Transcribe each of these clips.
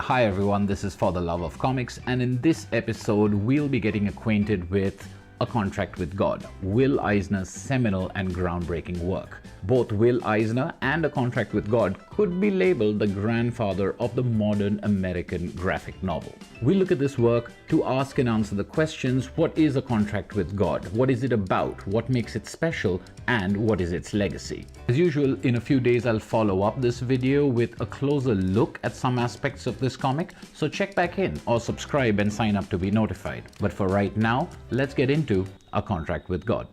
Hi everyone, this is For the Love of Comics, and in this episode we'll be getting acquainted with A Contract with God, Will Eisner's seminal and groundbreaking work. Both Will Eisner and A Contract with God could be labeled the grandfather of the modern American graphic novel. We'll look at this work to ask and answer the questions: what is A Contract with God? What is it about? What makes it special? And what is its legacy? As usual, in a few days I'll follow up this video with a closer look at some aspects of this comic, so check back in or subscribe and sign up to be notified. But for right now, let's get into A Contract with God.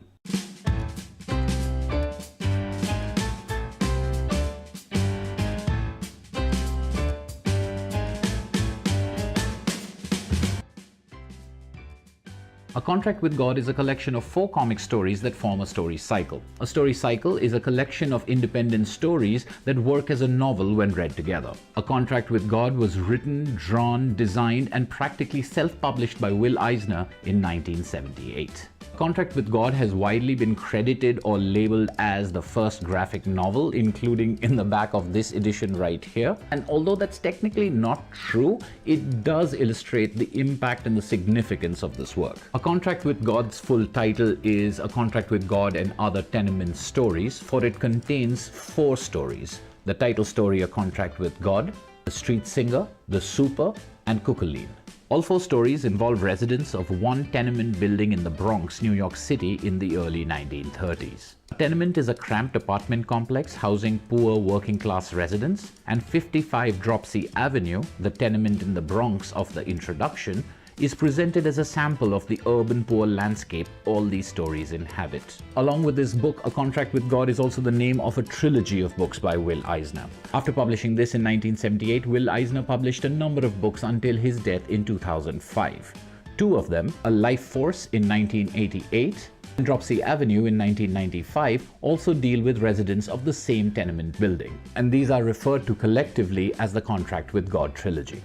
A Contract with God is a collection of 4 comic stories that form a story cycle. A story cycle is a collection of independent stories that work as a novel when read together. A Contract with God was written, drawn, designed, and practically self-published by Will Eisner in 1978. A Contract with God has widely been credited or labeled as the first graphic novel, including in the back of this edition right here. And although that's technically not true, it does illustrate the impact and the significance of this work. A Contract with God's full title is A Contract with God and Other Tenement Stories, for it contains 4 stories: the title story A Contract with God, The Street Singer, The Super, and Cuckooline. All 4 stories involve residents of one tenement building in the Bronx, New York City in the early 1930s. A tenement is a cramped apartment complex housing poor working-class residents, and 55 Dropsie Avenue, the tenement in the Bronx of the introduction, is presented as a sample of the urban poor landscape all these stories inhabit. Along with this book, A Contract with God is also the name of a trilogy of books by Will Eisner. After publishing this in 1978, Will Eisner published a number of books until his death in 2005. 2 of them, A Life Force in 1988 and Dropsie Avenue in 1995, also deal with residents of the same tenement building, and these are referred to collectively as the Contract with God trilogy.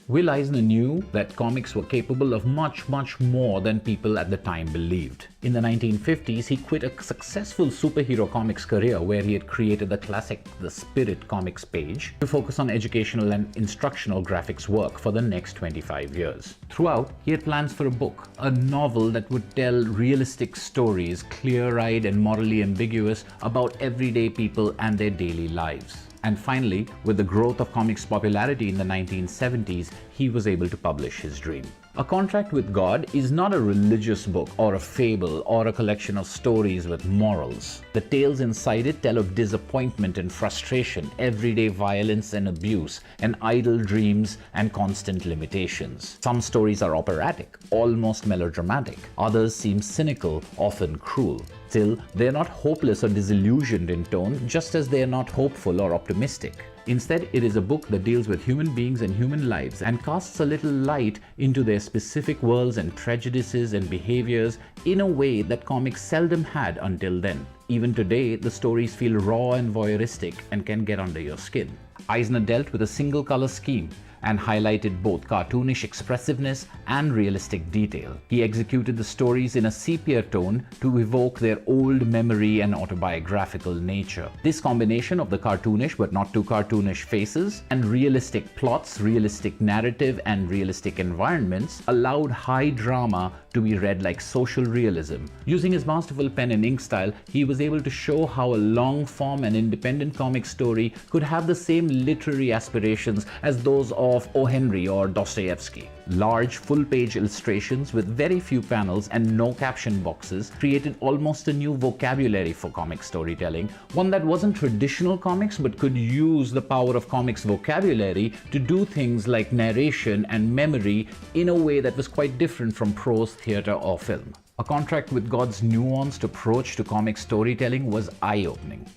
Will Eisner knew that comics were capable of much more than people at the time believed. In the 1950s, he quit a successful superhero comics career where he had created the classic The Spirit comics page to focus on educational and instructional graphics work for the next 25 years. Throughout, he had plans for a book, a novel that would tell realistic stories, clear-eyed and morally ambiguous, about everyday people and their daily lives. And finally, with the growth of comics popularity in the 1970s, he was able to publish his dream. A Contract with God is not a religious book or a fable or a collection of stories with morals. The tales inside it tell of disappointment and frustration, everyday violence and abuse, and idle dreams and constant limitations. Some stories are operatic, almost melodramatic. Others seem cynical, often cruel. Still, they are not hopeless or disillusioned in tone, just as they are not hopeful or optimistic. Instead, it is a book that deals with human beings and human lives and casts a little light into their specific worlds and prejudices and behaviors in a way that comics seldom had until then. Even today, the stories feel raw and voyeuristic and can get under your skin. Eisner dealt with a single color scheme and highlighted both cartoonish expressiveness and realistic detail. He executed the stories in a sepia tone to evoke their old memory and autobiographical nature. This combination of the cartoonish but not too cartoonish faces and realistic plots, realistic narrative, and realistic environments allowed high drama to be read like social realism. Using his masterful pen and ink style, he was able to show how a long-form and independent comic story could have the same literary aspirations as those of O. Henry or Dostoevsky. Large, full-page illustrations with very few panels and no caption boxes created almost a new vocabulary for comic storytelling, one that wasn't traditional comics but could use the power of comics vocabulary to do things like narration and memory in a way that was quite different from prose, theater, or film. A Contract with God's nuanced approach to comic storytelling was eye-opening.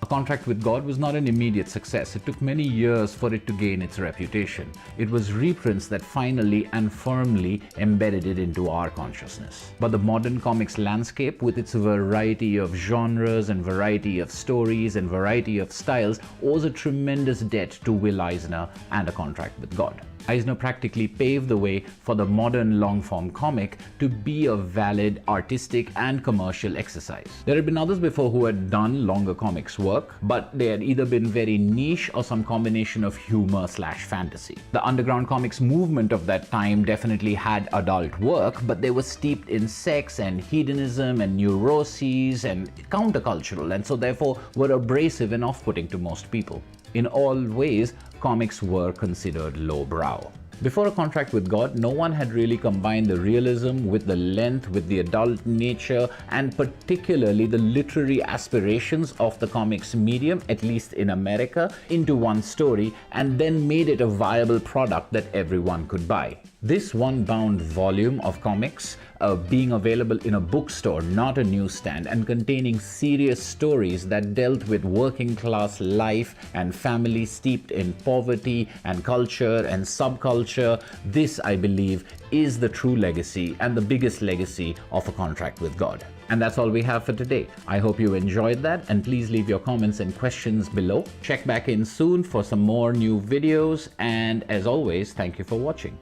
A Contract with God was not an immediate success. It took many years for it to gain its reputation. It was reprints that finally and firmly embedded it into our consciousness. But the modern comics landscape, with its variety of genres and variety of stories and variety of styles, owes a tremendous debt to Will Eisner and A Contract with God. Eisner practically paved the way for the modern long-form comic to be a valid artistic and commercial exercise. There had been others before who had done longer comics work, but they had either been very niche or some combination of humor/fantasy. The underground comics movement of that time definitely had adult work, but they were steeped in sex and hedonism and neuroses and countercultural, and so therefore were abrasive and off-putting to most people. In all ways, comics were considered lowbrow. Before A Contract with God, no one had really combined the realism with the length, with the adult nature, and particularly the literary aspirations of the comics medium, at least in America, into one story, and then made it a viable product that everyone could buy. This one-bound volume of comics, being available in a bookstore, not a newsstand, and containing serious stories that dealt with working-class life and families steeped in poverty and culture and subculture, this, I believe, is the true legacy and the biggest legacy of A Contract with God. And that's all we have for today. I hope you enjoyed that, and please leave your comments and questions below. Check back in soon for some more new videos, and as always, thank you for watching.